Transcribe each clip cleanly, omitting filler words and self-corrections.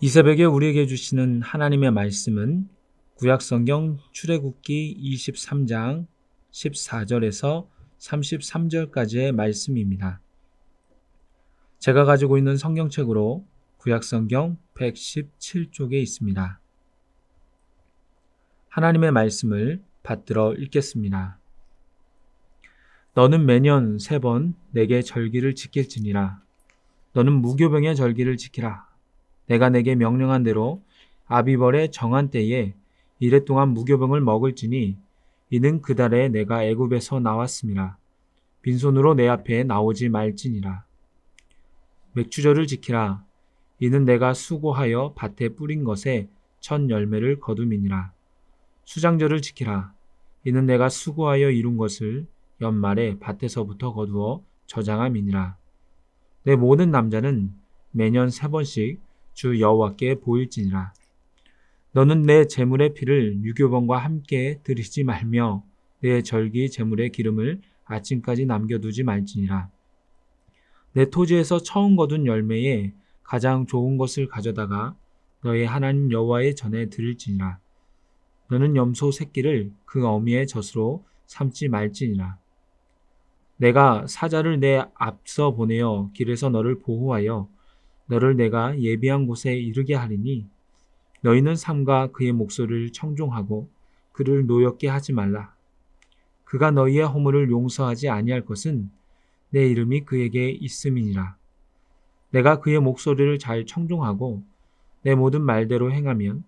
이 새벽에 우리에게 주시는 하나님의 말씀은 구약성경 출애굽기 23장 14절에서 33절까지의 말씀입니다. 제가 가지고 있는 성경책으로 구약성경 117쪽에 있습니다. 하나님의 말씀을 받들어 읽겠습니다. 너는 매년 3번 내게 절기를 지킬지니라. 너는 무교병의 절기를 지키라. 내가 내게 명령한 대로 아비벌의 정한 때에 이레 동안 무교병을 먹을지니 이는 그 달에 내가 애굽에서 나왔음이라. 빈손으로 내 앞에 나오지 말지니라. 맥주절을 지키라. 이는 내가 수고하여 밭에 뿌린 것에 첫 열매를 거둠이니라. 수장절을 지키라. 이는 내가 수고하여 이룬 것을 연말에 밭에서부터 거두어 저장함이니라. 내 모든 남자는 매년 3번씩 주 여호와께 보일지니라. 너는 내 제물의 피를 유교번과 함께 드리지 말며 내 절기 제물의 기름을 아침까지 남겨두지 말지니라. 내 토지에서 처음 거둔 열매에 가장 좋은 것을 가져다가 너의 하나님 여호와의 전에 드릴지니라. 너는 염소 새끼를 그 어미의 젖으로 삼지 말지니라. 내가 사자를 내 앞서 보내어 길에서 너를 보호하여 너를 내가 예비한 곳에 이르게 하리니 너희는 삼가 그의 목소리를 청종하고 그를 노엽게 하지 말라. 그가 너희의 허물을 용서하지 아니할 것은 내 이름이 그에게 있음이니라. 내가 그의 목소리를 잘 청종하고 내 모든 말대로 행하면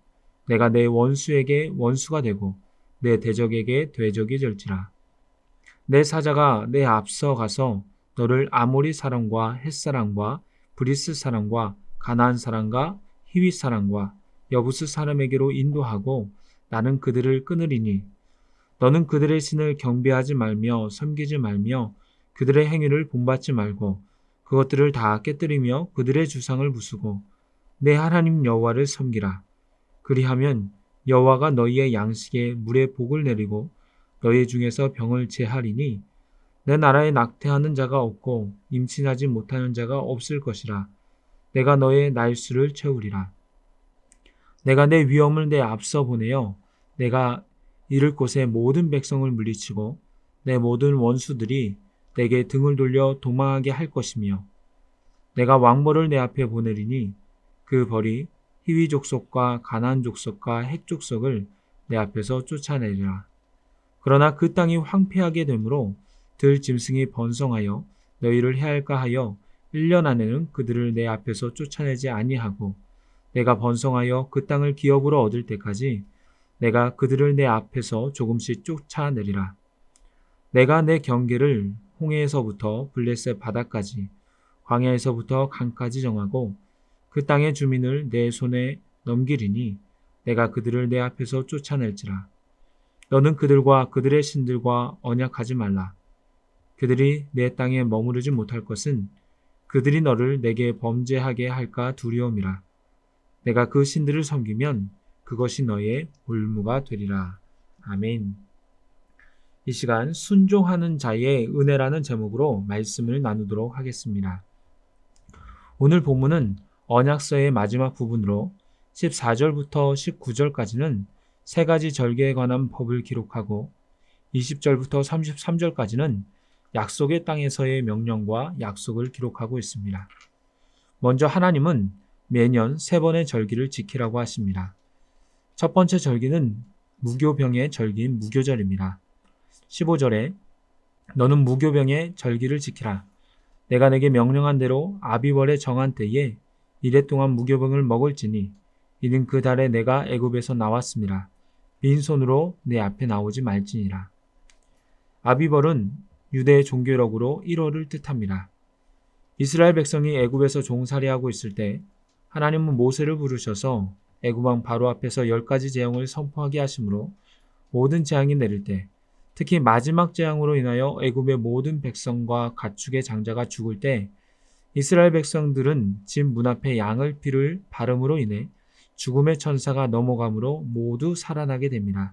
내가 내 원수에게 원수가 되고 내 대적에게 대적이 될지라. 내 사자가 내 앞서 가서 너를 아모리 사람과 헷 사람과 브리스 사람과 가나안 사람과 히윗 사람과 여부스 사람에게로 인도하고 나는 그들을 끊으리니 너는 그들의 신을 경배하지 말며 섬기지 말며 그들의 행위를 본받지 말고 그것들을 다 깨뜨리며 그들의 주상을 부수고 내 하나님 여호와를 섬기라. 그리하면 여호와가 너희의 양식에 물에 복을 내리고 너희 중에서 병을 제하리니 내 나라에 낙태하는 자가 없고 임신하지 못하는 자가 없을 것이라. 내가 너의 날수를 채우리라. 내가 내 위엄을 내 앞서 보내어 내가 이를 곳의 모든 백성을 물리치고 내 모든 원수들이 내게 등을 돌려 도망하게 할 것이며 내가 왕벌을 내 앞에 보내리니 그 벌이 히위 족속과 가나안 족속과 헷 족속을 내 앞에서 쫓아내리라. 그러나 그 땅이 황폐하게 되므로 들 짐승이 번성하여 너희를 해할까 하여 1년 안에는 그들을 내 앞에서 쫓아내지 아니하고 내가 번성하여 그 땅을 기업으로 얻을 때까지 내가 그들을 내 앞에서 조금씩 쫓아내리라. 내가 내 경계를 홍해에서부터 블레셋 바다까지 광야에서부터 강까지 정하고 그 땅의 주민을 내 손에 넘기리니 내가 그들을 내 앞에서 쫓아낼지라. 너는 그들과 그들의 신들과 언약하지 말라. 그들이 내 땅에 머무르지 못할 것은 그들이 너를 내게 범죄하게 할까 두려움이라. 내가 그 신들을 섬기면 그것이 너의 볼무가 되리라. 아멘. 이 시간 순종하는 자의 은혜라는 제목으로 말씀을 나누도록 하겠습니다. 오늘 본문은 언약서의 마지막 부분으로 14절부터 19절까지는 3가지 절개에 관한 법을 기록하고 20절부터 33절까지는 약속의 땅에서의 명령과 약속을 기록하고 있습니다. 먼저 하나님은 매년 3번의 절기를 지키라고 하십니다. 첫 번째 절기는 무교병의 절기인 무교절입니다. 15절에 너는 무교병의 절기를 지키라. 내가 내게 명령한 대로 아비월의 정한 때에 이레 동안 무교병을 먹을지니 이는 그 달에 내가 애굽에서 나왔음이라. 빈손으로 내 앞에 나오지 말지니라. 아비벌은 유대의 종교력으로 1월을 뜻합니다. 이스라엘 백성이 애굽에서 종살이하고 있을 때 하나님은 모세를 부르셔서 애굽왕 바로 앞에서 10가지 재앙을 선포하게 하시므로 모든 재앙이 내릴 때 특히 마지막 재앙으로 인하여 애굽의 모든 백성과 가축의 장자가 죽을 때 이스라엘 백성들은 집 문 앞에 양의 피를 바름으로 인해 죽음의 천사가 넘어감으로 모두 살아나게 됩니다.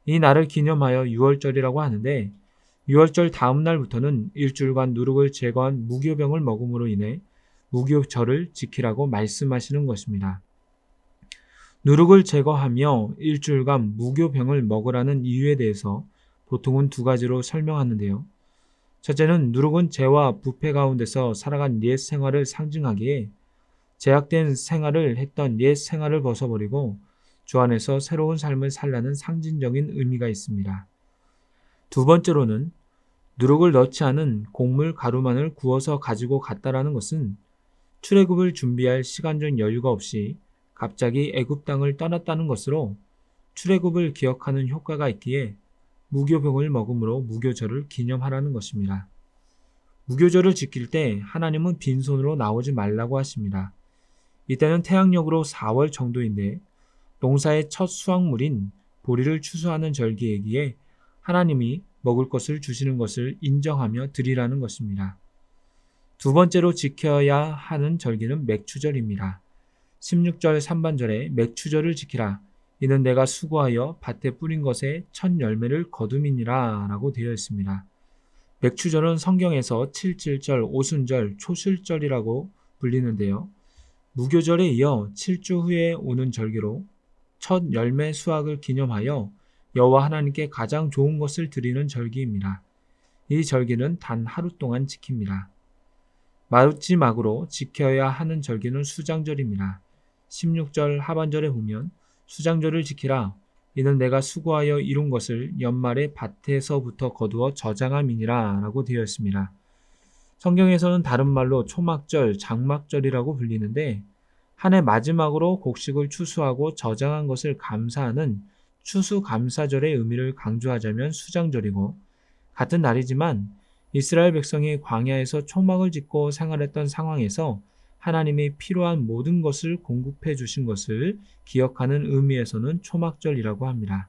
이 날을 기념하여 6월절이라고 하는데 6월절 다음 날부터는 일주일간 누룩을 제거한 무교병을 먹음으로 인해 무교절을 지키라고 말씀하시는 것입니다. 누룩을 제거하며 일주일간 무교병을 먹으라는 이유에 대해서 보통은 두 가지로 설명하는데요. 첫째는 누룩은 죄와 부패 가운데서 살아간 옛 생활을 상징하기에 제약된 생활을 했던 옛 생활을 벗어버리고 주 안에서 새로운 삶을 살라는 상징적인 의미가 있습니다. 두 번째로는 누룩을 넣지 않은 곡물 가루만을 구워서 가지고 갔다라는 것은 출애굽을 준비할 시간적 여유가 없이 갑자기 애굽 땅을 떠났다는 것으로 출애굽을 기억하는 효과가 있기에 무교병을 먹음으로 무교절을 기념하라는 것입니다. 무교절을 지킬 때 하나님은 빈손으로 나오지 말라고 하십니다. 이때는 태양력으로 4월 정도인데 농사의 첫 수확물인 보리를 추수하는 절기이기에 하나님이 먹을 것을 주시는 것을 인정하며 드리라는 것입니다. 두 번째로 지켜야 하는 절기는 맥추절입니다. 16절 3반절에 맥추절을 지키라. 이는 내가 수고하여 밭에 뿌린 것에 첫 열매를 거둠이니라 라고 되어 있습니다. 맥추절은 성경에서 7.7절, 오순절, 초실절이라고 불리는데요. 무교절에 이어 7주 후에 오는 절기로 첫 열매 수확을 기념하여 여호와 하나님께 가장 좋은 것을 드리는 절기입니다. 이 절기는 단 하루 동안 지킵니다. 마지막으로 지켜야 하는 절기는 수장절입니다. 16절 하반절에 보면 수장절을 지키라. 이는 내가 수고하여 이룬 것을 연말에 밭에서부터 거두어 저장함이니라 라고 되어 있습니다. 성경에서는 다른 말로 초막절, 장막절이라고 불리는데 한 해 마지막으로 곡식을 추수하고 저장한 것을 감사하는 추수감사절의 의미를 강조하자면 수장절이고 같은 날이지만 이스라엘 백성이 광야에서 초막을 짓고 생활했던 상황에서 하나님이 필요한 모든 것을 공급해 주신 것을 기억하는 의미에서는 초막절이라고 합니다.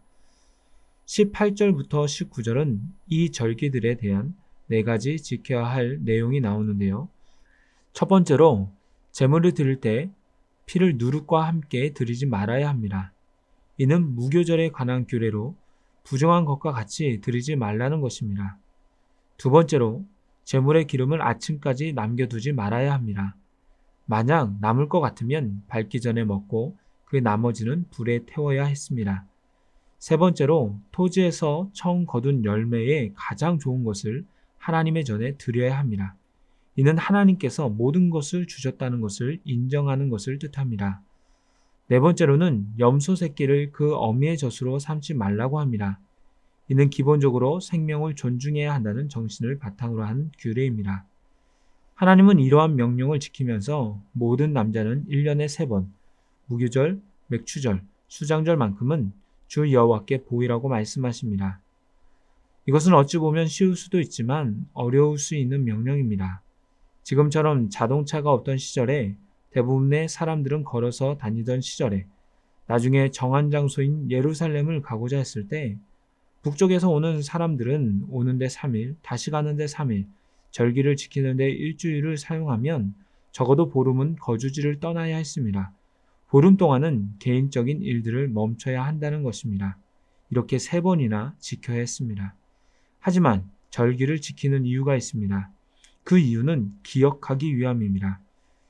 18절부터 19절은 이 절기들에 대한 4가지 지켜야 할 내용이 나오는데요. 첫 번째로 제물을 드릴 때 피를 누룩과 함께 드리지 말아야 합니다. 이는 무교절에 관한 규례로 부정한 것과 같이 드리지 말라는 것입니다. 두 번째로 제물의 기름을 아침까지 남겨두지 말아야 합니다. 만약 남을 것 같으면 밝기 전에 먹고 그 나머지는 불에 태워야 했습니다. 세 번째로 토지에서 처음 거둔 열매의 가장 좋은 것을 하나님의 전에 드려야 합니다. 이는 하나님께서 모든 것을 주셨다는 것을 인정하는 것을 뜻합니다. 네 번째로는 염소 새끼를 그 어미의 젖으로 삼지 말라고 합니다. 이는 기본적으로 생명을 존중해야 한다는 정신을 바탕으로 한 규례입니다. 하나님은 이러한 명령을 지키면서 모든 남자는 1년에 3번, 무교절, 맥추절, 수장절만큼은 주 여호와께 보이라고 말씀하십니다. 이것은 어찌 보면 쉬울 수도 있지만 어려울 수 있는 명령입니다. 지금처럼 자동차가 없던 시절에 대부분의 사람들은 걸어서 다니던 시절에 나중에 정한 장소인 예루살렘을 가고자 했을 때 북쪽에서 오는 사람들은 오는데 3일, 다시 가는데 3일, 절기를 지키는데 일주일을 사용하면 적어도 보름은 거주지를 떠나야 했습니다. 보름 동안은 개인적인 일들을 멈춰야 한다는 것입니다. 이렇게 3번이나 지켜야 했습니다. 하지만 절기를 지키는 이유가 있습니다. 그 이유는 기억하기 위함입니다.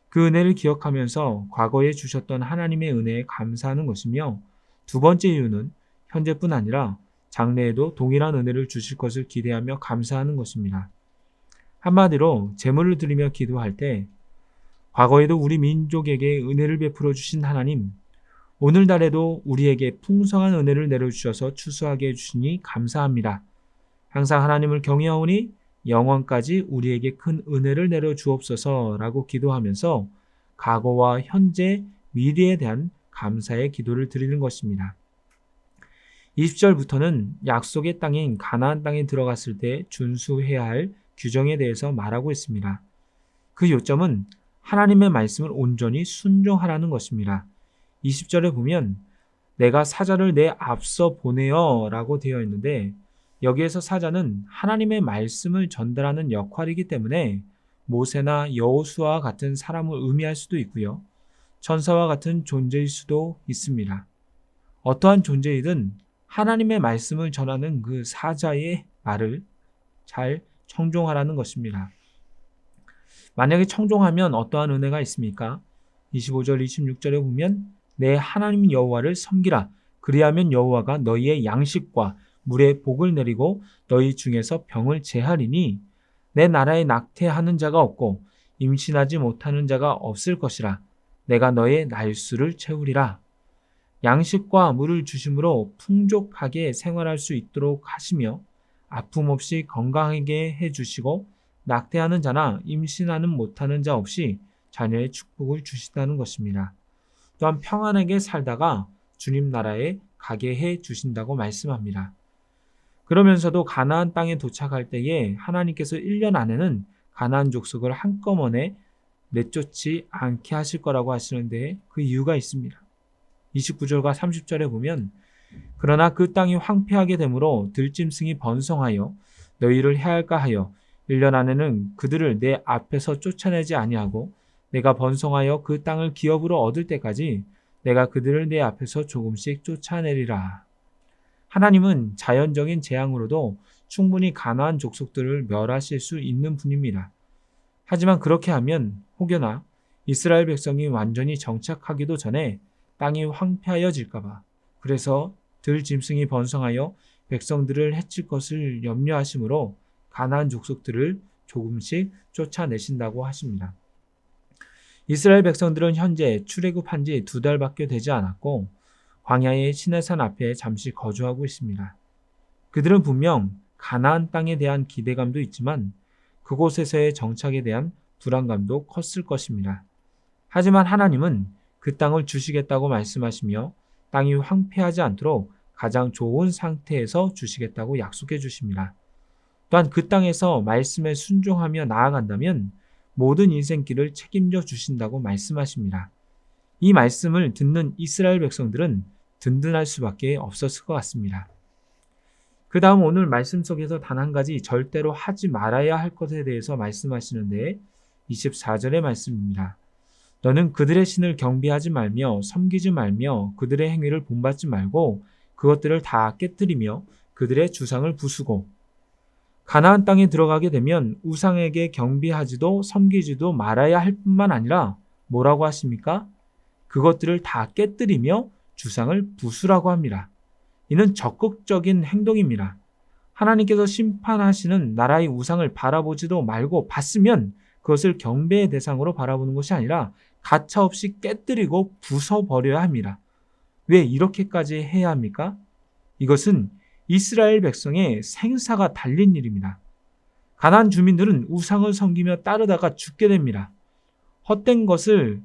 그 은혜를 기억하면서 과거에 주셨던 하나님의 은혜에 감사하는 것이며 두 번째 이유는 현재뿐 아니라 장래에도 동일한 은혜를 주실 것을 기대하며 감사하는 것입니다. 한마디로 제물을 드리며 기도할 때 과거에도 우리 민족에게 은혜를 베풀어 주신 하나님, 오늘날에도 우리에게 풍성한 은혜를 내려주셔서 추수하게 해주시니 감사합니다. 항상 하나님을 경외하오니 영원까지 우리에게 큰 은혜를 내려 주옵소서라고 기도하면서 과거와 현재, 미래에 대한 감사의 기도를 드리는 것입니다. 20절부터는 약속의 땅인 가나안 땅에 들어갔을 때 준수해야 할 규정에 대해서 말하고 있습니다. 그 요점은 하나님의 말씀을 온전히 순종하라는 것입니다. 20절에 보면 내가 사자를 내 앞서 보내어 라고 되어 있는데 여기에서 사자는 하나님의 말씀을 전달하는 역할이기 때문에 모세나 여호수아와 같은 사람을 의미할 수도 있고요. 천사와 같은 존재일 수도 있습니다. 어떠한 존재이든 하나님의 말씀을 전하는 그 사자의 말을 잘 청종하라는 것입니다. 만약에 청종하면 어떠한 은혜가 있습니까? 25절, 26절에 보면 내 하나님 여호와를 섬기라. 그리하면 여호와가 너희의 양식과 물의 복을 내리고 너희 중에서 병을 제하리니 내 나라에 낙태하는 자가 없고 임신하지 못하는 자가 없을 것이라. 내가 너의 날수를 채우리라. 양식과 물을 주심으로 풍족하게 생활할 수 있도록 하시며 아픔 없이 건강하게 해주시고 낙태하는 자나 임신하는 못하는 자 없이 자녀의 축복을 주신다는 것입니다. 또한 평안하게 살다가 주님 나라에 가게 해 주신다고 말씀합니다. 그러면서도 가나안 땅에 도착할 때에 하나님께서 1년 안에는 가나안 족속을 한꺼번에 내쫓지 않게 하실 거라고 하시는데 그 이유가 있습니다. 29절과 30절에 보면 그러나 그 땅이 황폐하게 되므로 들짐승이 번성하여 너희를 해할까 하여 1년 안에는 그들을 내 앞에서 쫓아내지 아니하고 내가 번성하여 그 땅을 기업으로 얻을 때까지 내가 그들을 내 앞에서 조금씩 쫓아내리라. 하나님은 자연적인 재앙으로도 충분히 가나안 족속들을 멸하실 수 있는 분입니다. 하지만 그렇게 하면 혹여나 이스라엘 백성이 완전히 정착하기도 전에 땅이 황폐하여질까봐 그래서 들짐승이 번성하여 백성들을 해칠 것을 염려하심으로 가나안 족속들을 조금씩 쫓아내신다고 하십니다. 이스라엘 백성들은 현재 출애굽한 지 2달밖에 되지 않았고 광야의 시내산 앞에 잠시 거주하고 있습니다. 그들은 분명 가나안 땅에 대한 기대감도 있지만 그곳에서의 정착에 대한 불안감도 컸을 것입니다. 하지만 하나님은 그 땅을 주시겠다고 말씀하시며 땅이 황폐하지 않도록 가장 좋은 상태에서 주시겠다고 약속해 주십니다. 또한 그 땅에서 말씀에 순종하며 나아간다면 모든 인생길을 책임져 주신다고 말씀하십니다. 이 말씀을 듣는 이스라엘 백성들은 든든할 수밖에 없었을 것 같습니다. 그 다음 오늘 말씀 속에서 단 한 가지 절대로 하지 말아야 할 것에 대해서 말씀하시는데 24절의 말씀입니다. 너는 그들의 신을 경배하지 말며 섬기지 말며 그들의 행위를 본받지 말고 그것들을 다 깨뜨리며 그들의 주상을 부수고 가나안 땅에 들어가게 되면 우상에게 경배하지도 섬기지도 말아야 할 뿐만 아니라 뭐라고 하십니까? 그것들을 다 깨뜨리며 주상을 부수라고 합니다. 이는 적극적인 행동입니다. 하나님께서 심판하시는 나라의 우상을 바라보지도 말고 봤으면 그것을 경배의 대상으로 바라보는 것이 아니라 가차없이 깨뜨리고 부숴버려야 합니다. 왜 이렇게까지 해야 합니까? 이것은 이스라엘 백성의 생사가 달린 일입니다. 가나안 주민들은 우상을 섬기며 따르다가 죽게 됩니다. 헛된 것을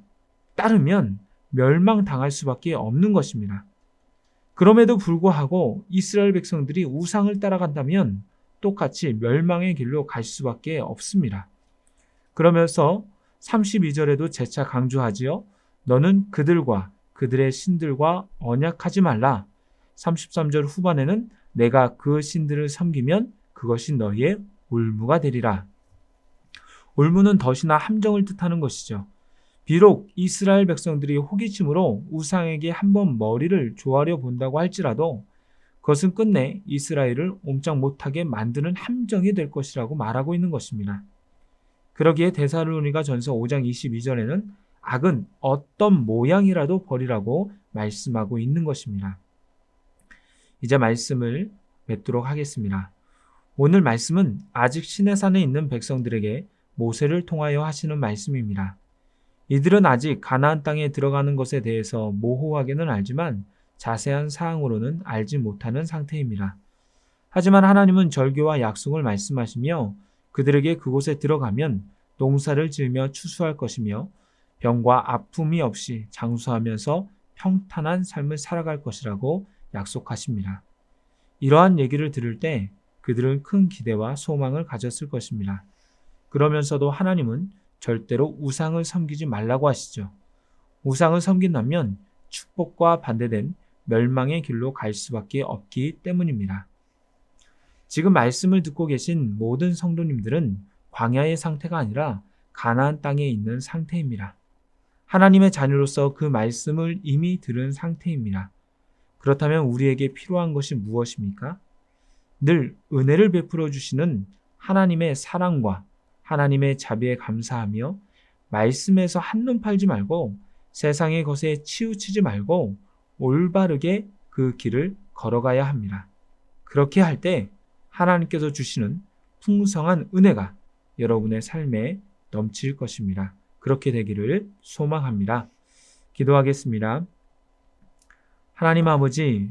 따르면 멸망당할 수밖에 없는 것입니다. 그럼에도 불구하고 이스라엘 백성들이 우상을 따라간다면 똑같이 멸망의 길로 갈 수밖에 없습니다. 그러면서 32절에도 재차 강조하지요. 너는 그들과 그들의 신들과 언약하지 말라. 33절 후반에는 내가 그 신들을 섬기면 그것이 너희의 올무가 되리라. 올무는 덫이나 함정을 뜻하는 것이죠. 비록 이스라엘 백성들이 호기심으로 우상에게 한번 머리를 조아려 본다고 할지라도 그것은 끝내 이스라엘을 옴짝 못하게 만드는 함정이 될 것이라고 말하고 있는 것입니다. 그러기에 데살로니가 전서 5장 22절에는 악은 어떤 모양이라도 버리라고 말씀하고 있는 것입니다. 이제 말씀을 맺도록 하겠습니다. 오늘 말씀은 아직 시내산에 있는 백성들에게 모세를 통하여 하시는 말씀입니다. 이들은 아직 가나안 땅에 들어가는 것에 대해서 모호하게는 알지만 자세한 사항으로는 알지 못하는 상태입니다. 하지만 하나님은 절규와 약속을 말씀하시며 그들에게 그곳에 들어가면 농사를 지으며 추수할 것이며 병과 아픔이 없이 장수하면서 평탄한 삶을 살아갈 것이라고 약속하십니다. 이러한 얘기를 들을 때 그들은 큰 기대와 소망을 가졌을 것입니다. 그러면서도 하나님은 절대로 우상을 섬기지 말라고 하시죠. 우상을 섬긴다면 축복과 반대된 멸망의 길로 갈 수밖에 없기 때문입니다. 지금 말씀을 듣고 계신 모든 성도님들은 광야의 상태가 아니라 가나안 땅에 있는 상태입니다. 하나님의 자녀로서 그 말씀을 이미 들은 상태입니다. 그렇다면 우리에게 필요한 것이 무엇입니까? 늘 은혜를 베풀어 주시는 하나님의 사랑과 하나님의 자비에 감사하며 말씀에서 한눈 팔지 말고 세상의 것에 치우치지 말고 올바르게 그 길을 걸어가야 합니다. 그렇게 할 때 하나님께서 주시는 풍성한 은혜가 여러분의 삶에 넘칠 것입니다. 그렇게 되기를 소망합니다. 기도하겠습니다. 하나님 아버지,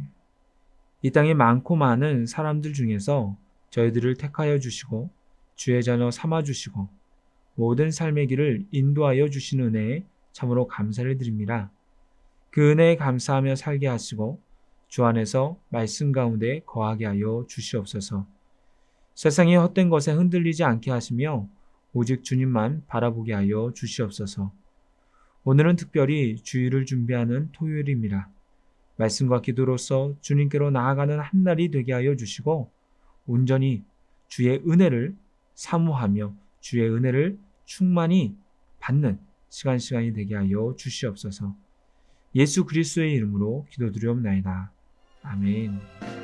이 땅에 많고 많은 사람들 중에서 저희들을 택하여 주시고 주의 자녀 삼아 주시고 모든 삶의 길을 인도하여 주신 은혜에 참으로 감사를 드립니다. 그 은혜에 감사하며 살게 하시고 주 안에서 말씀 가운데 거하게 하여 주시옵소서. 세상의 헛된 것에 흔들리지 않게 하시며 오직 주님만 바라보게 하여 주시옵소서. 오늘은 특별히 주일을 준비하는 토요일입니다. 말씀과 기도로서 주님께로 나아가는 한 날이 되게 하여 주시고 온전히 주의 은혜를 사모하며 주의 은혜를 충만히 받는 시간이 되게 하여 주시옵소서. 예수 그리스도의 이름으로 기도드리옵나이다. 아멘.